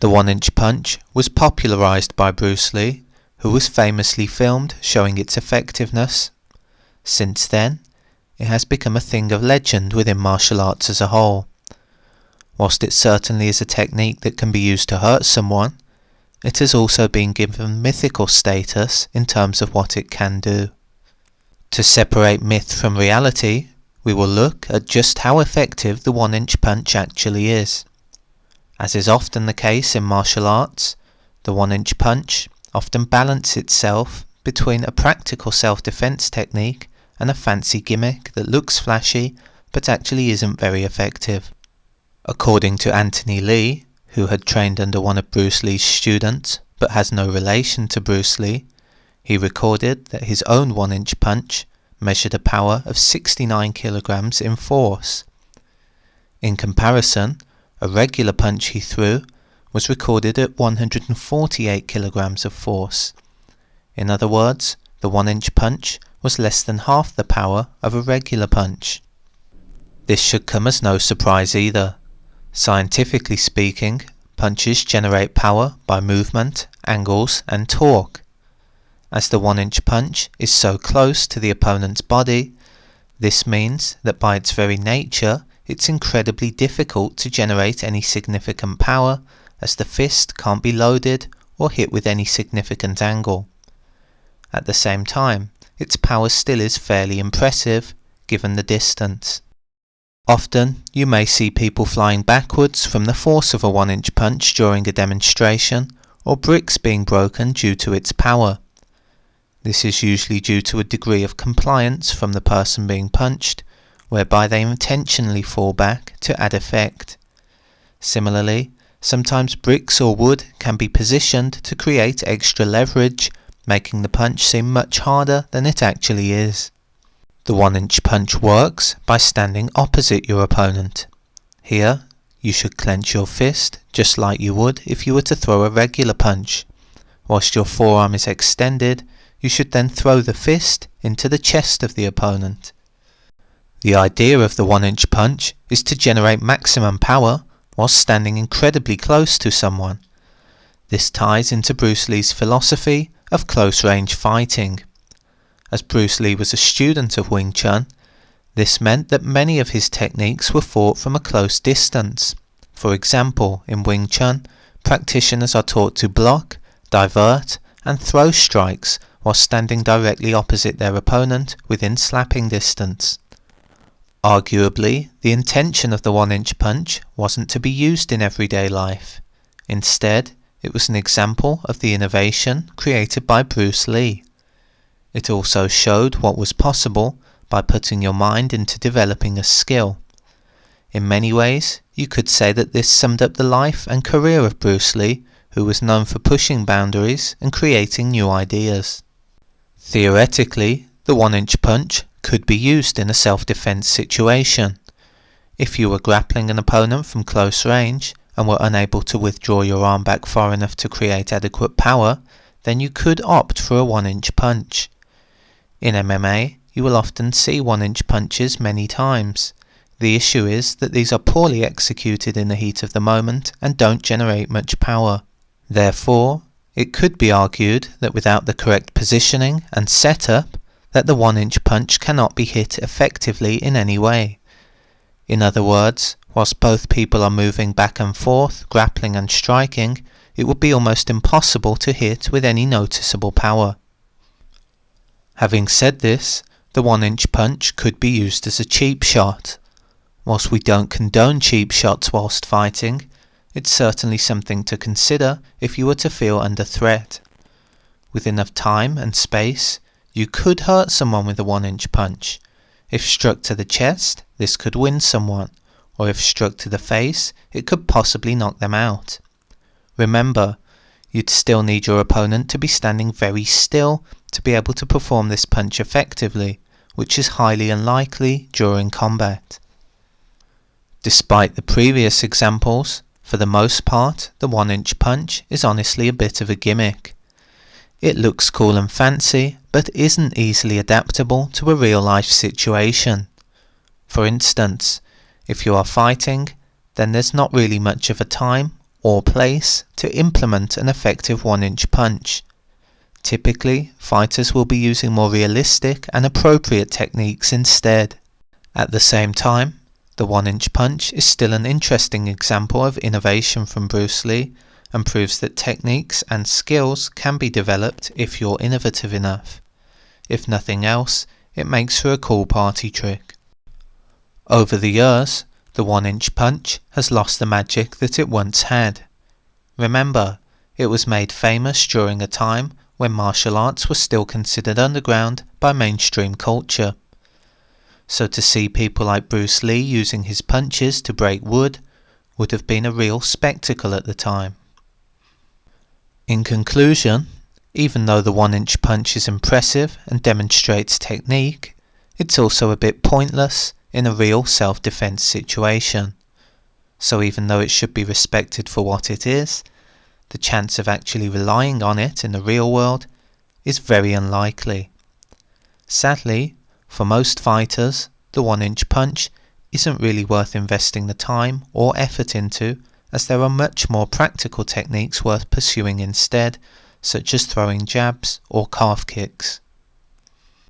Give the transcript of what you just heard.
The 1-inch punch was popularized by Bruce Lee, who was famously filmed showing its effectiveness. Since then, it has become a thing of legend within martial arts as a whole. Whilst it certainly is a technique that can be used to hurt someone, it has also been given mythical status in terms of what it can do. To separate myth from reality, we will look at just how effective the 1-inch punch actually is. As is often the case in martial arts, the 1-inch punch often balances itself between a practical self-defense technique and a fancy gimmick that looks flashy but actually isn't very effective. According to Anthony Lee, who had trained under one of Bruce Lee's students but has no relation to Bruce Lee, he recorded that his own 1-inch punch measured a power of 69 kilograms in force. In comparison, a regular punch he threw was recorded at 148 kilograms of force. In other words, the 1-inch punch was less than half the power of a regular punch. This should come as no surprise either. Scientifically speaking, punches generate power by movement, angles, and torque. As the 1-inch punch is so close to the opponent's body, this means that by its very nature, it's incredibly difficult to generate any significant power, as the fist can't be loaded or hit with any significant angle. At the same time, its power still is fairly impressive, given the distance. Often, you may see people flying backwards from the force of a 1-inch punch during a demonstration, or bricks being broken due to its power. This is usually due to a degree of compliance from the person being punched, whereby they intentionally fall back to add effect. Similarly, sometimes bricks or wood can be positioned to create extra leverage, making the punch seem much harder than it actually is. The 1-inch punch works by standing opposite your opponent. Here, you should clench your fist just like you would if you were to throw a regular punch. Whilst your forearm is extended, you should then throw the fist into the chest of the opponent. The idea of the 1-inch punch is to generate maximum power whilst standing incredibly close to someone. This ties into Bruce Lee's philosophy of close-range fighting. As Bruce Lee was a student of Wing Chun, this meant that many of his techniques were fought from a close distance. For example, in Wing Chun, practitioners are taught to block, divert, and throw strikes while standing directly opposite their opponent within slapping distance. Arguably, the intention of the 1-inch punch wasn't to be used in everyday life. Instead, it was an example of the innovation created by Bruce Lee. It also showed what was possible by putting your mind into developing a skill. In many ways, you could say that this summed up the life and career of Bruce Lee, who was known for pushing boundaries and creating new ideas. Theoretically, the 1-inch punch could be used in a self-defense situation. If you were grappling an opponent from close range and were unable to withdraw your arm back far enough to create adequate power, then you could opt for a 1-inch punch. In MMA, you will often see 1-inch punches many times. The issue is that these are poorly executed in the heat of the moment and don't generate much power. Therefore, it could be argued that without the correct positioning and setup, that the 1-inch punch cannot be hit effectively in any way. In other words, whilst both people are moving back and forth, grappling and striking, it would be almost impossible to hit with any noticeable power. Having said this, the 1-inch punch could be used as a cheap shot. Whilst we don't condone cheap shots whilst fighting, it's certainly something to consider if you were to feel under threat. With enough time and space, you could hurt someone with a 1-inch punch. If struck to the chest, this could win someone, or if struck to the face, it could possibly knock them out. Remember, you'd still need your opponent to be standing very still to be able to perform this punch effectively, which is highly unlikely during combat. Despite the previous examples, for the most part, the 1-inch punch is honestly a bit of a gimmick. It looks cool and fancy, but isn't easily adaptable to a real-life situation. For instance, if you are fighting, then there's not really much of a time or place to implement an effective 1-inch punch. Typically, fighters will be using more realistic and appropriate techniques instead. At the same time, the 1-inch punch is still an interesting example of innovation from Bruce Lee and proves that techniques and skills can be developed if you're innovative enough. If nothing else, it makes for a cool party trick. Over the years, the 1-inch punch has lost the magic that it once had. Remember, it was made famous during a time when martial arts were still considered underground by mainstream culture. So to see people like Bruce Lee using his punches to break wood would have been a real spectacle at the time. In conclusion, even though the 1-inch punch is impressive and demonstrates technique, it's also a bit pointless in a real self-defense situation. So even though it should be respected for what it is, the chance of actually relying on it in the real world is very unlikely. Sadly, for most fighters, the 1-inch punch isn't really worth investing the time or effort into, as there are much more practical techniques worth pursuing instead, such as throwing jabs or calf kicks.